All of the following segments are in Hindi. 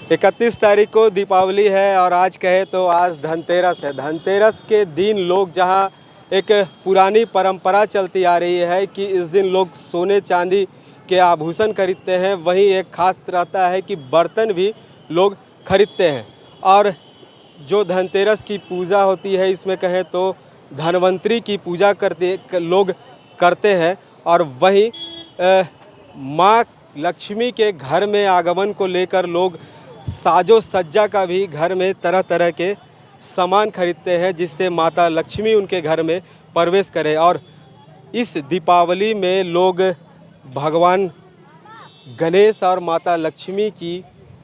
31 तारीख को दीपावली है और आज कहे तो आज धनतेरस है। धनतेरस के दिन लोग जहां एक पुरानी परंपरा चलती आ रही है कि इस दिन लोग सोने चांदी के आभूषण खरीदते हैं, वहीं एक खास रहता है कि बर्तन भी लोग खरीदते हैं। और जो धनतेरस की पूजा होती है, इसमें कहें तो धनवंतरी की पूजा लोग करते हैं। और वहीं माँ लक्ष्मी के घर में आगमन को लेकर लोग साजो सज्जा का भी घर में तरह तरह के सामान खरीदते हैं, जिससे माता लक्ष्मी उनके घर में प्रवेश करे। और इस दीपावली में लोग भगवान गणेश और माता लक्ष्मी की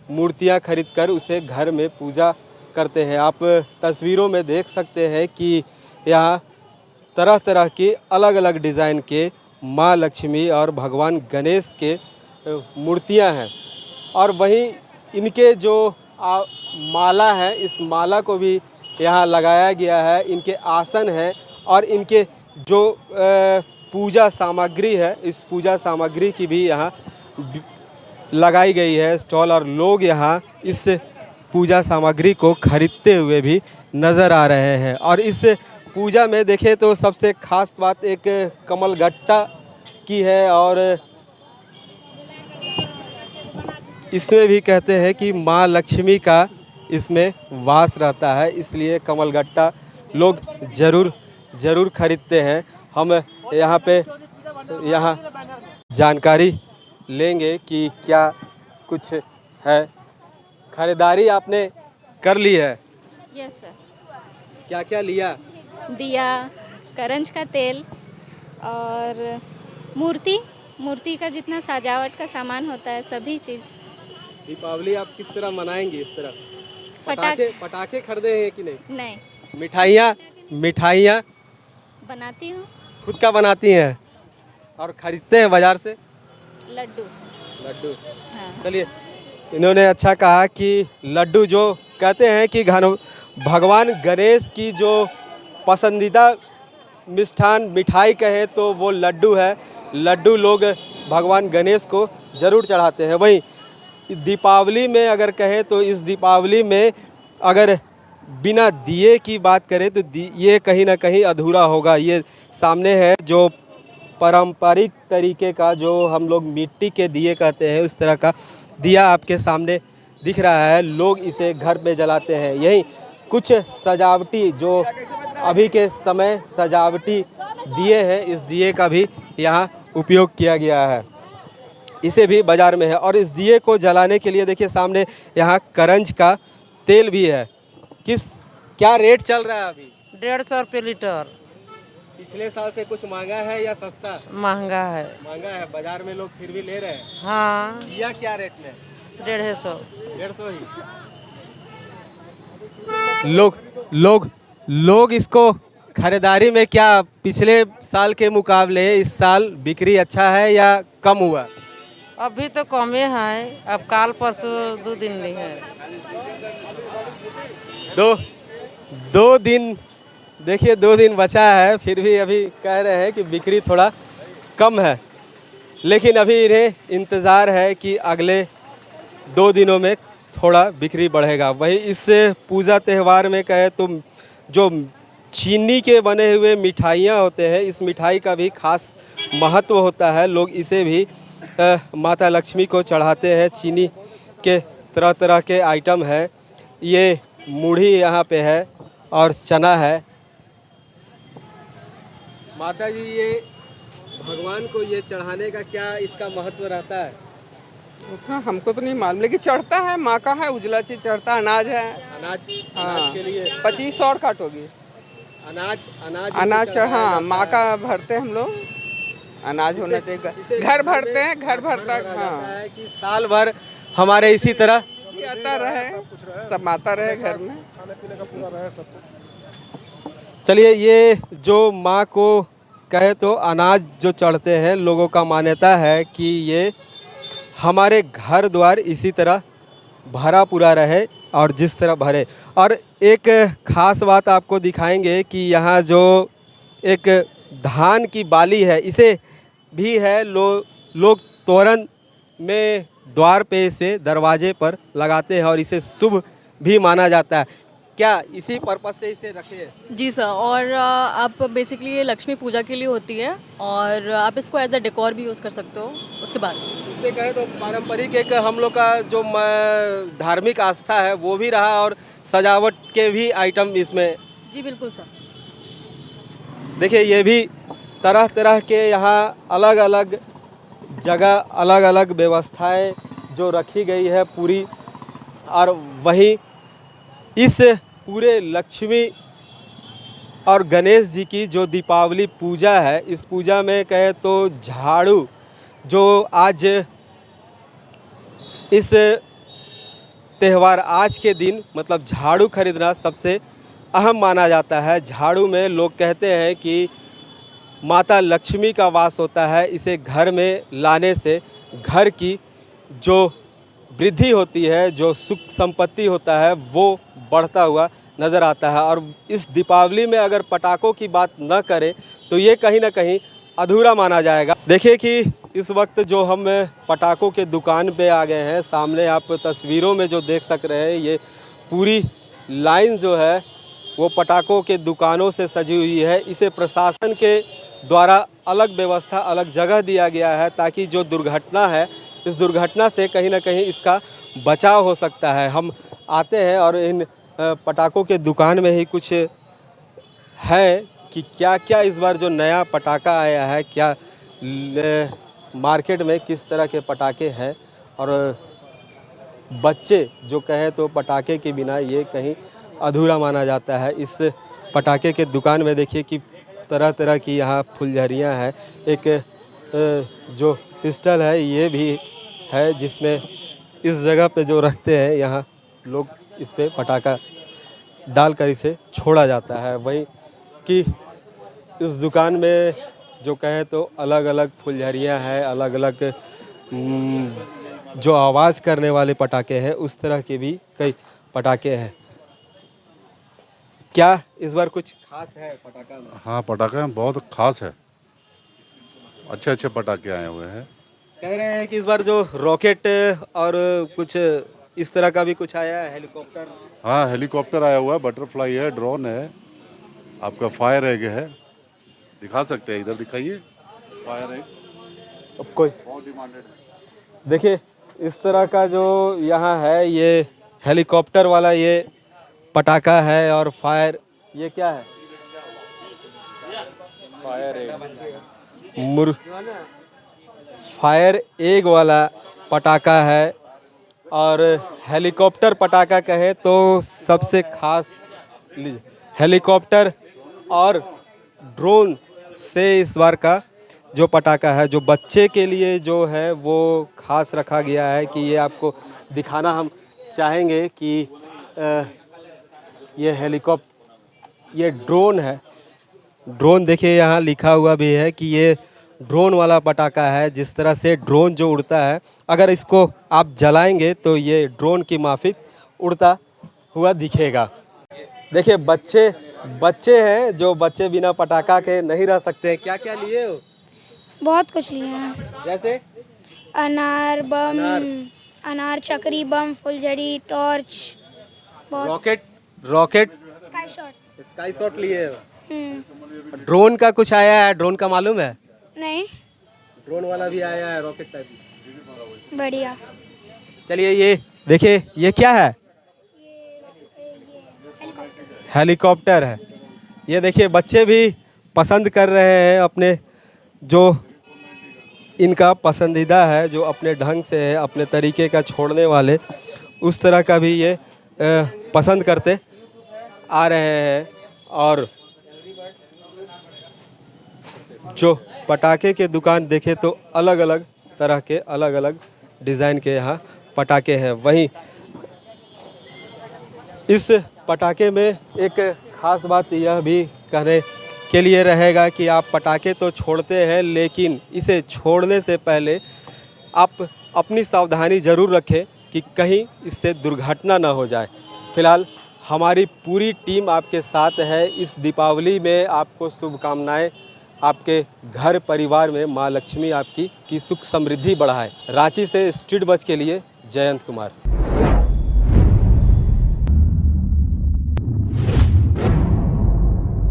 मूर्तियां खरीदकर उसे घर में पूजा करते हैं। आप तस्वीरों में देख सकते हैं कि यहाँ तरह तरह के अलग अलग डिज़ाइन के माँ लक्ष्मी और भगवान गणेश के मूर्तियां हैं। और वहीं इनके जो माला है, इस माला को भी यहाँ लगाया गया है। इनके आसन है और इनके जो पूजा सामग्री है, इस पूजा सामग्री की भी यहाँ लगाई गई है स्टॉल। और लोग यहाँ इस पूजा सामग्री को खरीदते हुए भी नज़र आ रहे हैं। और इस पूजा में देखें तो सबसे खास बात एक कमलगट्टा की है। और इसमें भी कहते हैं कि माँ लक्ष्मी का इसमें वास रहता है, इसलिए कमलगट्टा लोग ज़रूर खरीदते हैं। हम यहाँ जानकारी लेंगे कि क्या कुछ है। खरीदारी आपने कर ली है? Yes sir. क्या क्या लिया? दिया, करंज का तेल और मूर्ति का जितना सजावट का सामान होता है, सभी चीज़। दीपावली आप किस तरह मनाएंगे? इस तरह पटाखे खरीदे हैं कि नहीं? नहीं। मिठाइयाँ बनाती हूँ। खुद का बनाती हैं और खरीदते हैं बाजार से? लड्डू। हाँ। चलिए, इन्होंने अच्छा कहा कि लड्डू, जो कहते हैं कि भगवान गणेश की जो पसंदीदा मिष्ठान मिठाई कहे तो वो लड्डू है। लड्डू लोग भगवान गणेश को ज़रूर चढ़ाते हैं। वहीं दीपावली में अगर कहें तो इस दीपावली में अगर बिना दिए की बात करें तो ये कहीं ना कहीं अधूरा होगा। ये सामने है जो पारंपरिक तरीके का, जो हम लोग मिट्टी के दिए कहते हैं, उस तरह का दिया आपके सामने दिख रहा है। लोग इसे घर में जलाते हैं। यही कुछ सजावटी, जो अभी के समय सजावटी दिए हैं, इस दिए का भी यहाँ उपयोग किया गया है। इसे भी बाज़ार में है। और इस दिए को जलाने के लिए देखिए सामने यहाँ करंज का तेल भी है। क्या रेट चल रहा है अभी? 150 रुपये लीटर। पिछले साल से कुछ महंगा है या सस्ता? महंगा है। महंगा है, बाजार में लोग फिर भी ले रहे हैं। हाँ। दिया क्या रेट में? 150 ही। लोग इसको खरीदारी में क्या पिछले साल के मुकाबले इस साल बिक्री अच्छा है या कम हुआ? अभी तो कम है, अब काल परसों 2 दिन नहीं है। दो दिन देखिए, 2 दिन बचा है, फिर भी अभी कह रहे हैं कि बिक्री थोड़ा कम है। लेकिन अभी इन्हें इंतज़ार है कि अगले 2 दिनों में थोड़ा बिक्री बढ़ेगा। वही इस पूजा त्यौहार में कहे तो जो चीनी के बने हुए मिठाइयाँ होते हैं, इस मिठाई का भी खास महत्व होता है। लोग इसे भी माता लक्ष्मी को चढ़ाते हैं। चीनी के तरह तरह के आइटम है। ये मूढ़ी यहाँ पे है और चना है। माता जी, ये भगवान को ये चढ़ाने का क्या इसका महत्व रहता है? हाँ, हमको तो नहीं मालूम, लेकिन चढ़ता है। माँ का है, उजला चीज चढ़ता, अनाज है। अनाज के लिए 25 और काट होगी। अनाज हाँ, माँ का भरते हम लोग। अनाज होना चाहिए, घर भरते हैं, घर भरता। हाँ, कि साल भर हमारे इसी तरह आता रहे, सब आता रहे घर में। चलिए, ये जो माँ को कहे तो अनाज जो चढ़ते हैं, लोगों का मान्यता है कि ये हमारे घर द्वार इसी तरह भरा पूरा रहे और जिस तरह भरे। और एक ख़ास बात आपको दिखाएंगे कि यहाँ जो एक धान की बाली है, इसे भी है लोग तोरण में द्वार पे इसे दरवाजे पर लगाते हैं और इसे शुभ भी माना जाता है। क्या इसी पर्पज से इसे रखे हैं? जी सर, और आप बेसिकली ये लक्ष्मी पूजा के लिए होती है और आप इसको एज अ डेकोर भी यूज़ कर सकते हो। उसके बाद इससे कहें तो पारंपरिक एक हम लोग का जो धार्मिक आस्था है वो भी रहा और सजावट के भी आइटम इसमें। जी बिल्कुल सर। देखिए ये भी तरह तरह के यहाँ अलग अलग जगह अलग अलग व्यवस्थाएं जो रखी गई है पूरी, और वहीं इस पूरे लक्ष्मी और गणेश जी की जो दीपावली पूजा है, इस पूजा में कहे तो झाड़ू जो आज इस त्यौहार आज के दिन मतलब झाड़ू खरीदना सबसे अहम माना जाता है। झाड़ू में लोग कहते हैं कि माता लक्ष्मी का वास होता है, इसे घर में लाने से घर की जो वृद्धि होती है, जो सुख संपत्ति होता है वो बढ़ता हुआ नज़र आता है। और इस दीपावली में अगर पटाखों की बात न करें तो ये कहीं ना कहीं अधूरा माना जाएगा। देखिए कि इस वक्त जो हम पटाखों के दुकान पे आ गए हैं, सामने आप तस्वीरों में जो देख सक रहे हैं ये पूरी लाइन जो है वो पटाखों के दुकानों से सजी हुई है। इसे प्रशासन के द्वारा अलग व्यवस्था अलग जगह दिया गया है ताकि जो दुर्घटना है इस दुर्घटना से कहीं ना कहीं इसका बचाव हो सकता है। हम आते हैं और इन पटाखों के दुकान में ही कुछ है कि क्या क्या इस बार जो नया पटाखा आया है, क्या मार्केट में किस तरह के पटाखे हैं। और बच्चे जो कहे तो पटाखे के बिना ये कहीं अधूरा माना जाता है। इस पटाखे के दुकान में देखिए कि तरह तरह की यहाँ फुलझड़ियाँ हैं। एक जो पिस्टल है ये भी है जिसमें इस जगह पे जो रखते हैं यहाँ लोग इस पे पटाखा डालकर इसे छोड़ा जाता है। वहीं कि इस दुकान में जो कहें तो अलग अलग फुलझड़ियाँ हैं, अलग अलग जो आवाज़ करने वाले पटाखे हैं उस तरह के भी कई पटाखे हैं। क्या इस बार कुछ खास है पटाखा में? हाँ, पटाखे बहुत खास है, अच्छे अच्छे पटाखे आए हुए हैं। कह रहे हैं कि इस बार जो रॉकेट और कुछ इस तरह का भी कुछ आया है, हेलीकॉप्टर। हाँ, हेलीकॉप्टर आया हुआ है, बटरफ्लाई है, ड्रोन है, आपका फायर एग है, दिखा सकते हैं, इधर दिखाइए फायर एग, सब कोई बहुत डिमांडेड है। देखिए इस तरह का जो यहाँ है ये हेलीकॉप्टर वाला ये पटाखा है। और फायर ये क्या है? फायर एग वाला पटाखा है। और हेलीकॉप्टर पटाखा कहें तो सबसे खास हेलीकॉप्टर और ड्रोन से इस बार का जो पटाखा है जो बच्चे के लिए जो है वो खास रखा गया है कि ये आपको दिखाना हम चाहेंगे कि ये हेलीकॉप्टर ये ड्रोन है। ड्रोन देखिए यहाँ लिखा हुआ भी है कि ये ड्रोन वाला पटाखा है। जिस तरह से ड्रोन जो उड़ता है अगर इसको आप जलाएंगे तो ये ड्रोन की माफिक उड़ता हुआ दिखेगा। देखिए बच्चे हैं जो बच्चे बिना पटाखा के नहीं रह सकते। क्या क्या लिए हो? बहुत कुछ लिए हैं, जैसे अनार बम, अनार चक्री बम, फुलझड़ी, टॉर्च, बहुत रॉकेट स्काई शॉट लिए हो। ड्रोन का कुछ आया है, ड्रोन का मालूम है? नहीं, ड्रोन वाला भी आया है, रॉकेट टाइप। बढ़िया। चलिए ये देखिए ये क्या है? हेलीकॉप्टर है। ये देखिए बच्चे भी पसंद कर रहे हैं, अपने जो इनका पसंदीदा है, जो अपने ढंग से है, अपने तरीके का छोड़ने वाले, उस तरह का भी ये पसंद करते आ रहे हैं। और जो पटाखे के दुकान देखे तो अलग अलग तरह के अलग अलग डिज़ाइन के यहाँ पटाखे हैं। वहीं इस पटाखे में एक ख़ास बात यह भी कहने के लिए रहेगा कि आप पटाखे तो छोड़ते हैं लेकिन इसे छोड़ने से पहले आप अपनी सावधानी ज़रूर रखें कि कहीं इससे दुर्घटना ना हो जाए। फ़िलहाल हमारी पूरी टीम आपके साथ है। इस दीपावली में आपको शुभकामनाएं आपके घर परिवार में माँ लक्ष्मी आपकी सुख समृद्धि बढ़ाए। रांची से स्ट्रीट बज के लिए जयंत कुमार।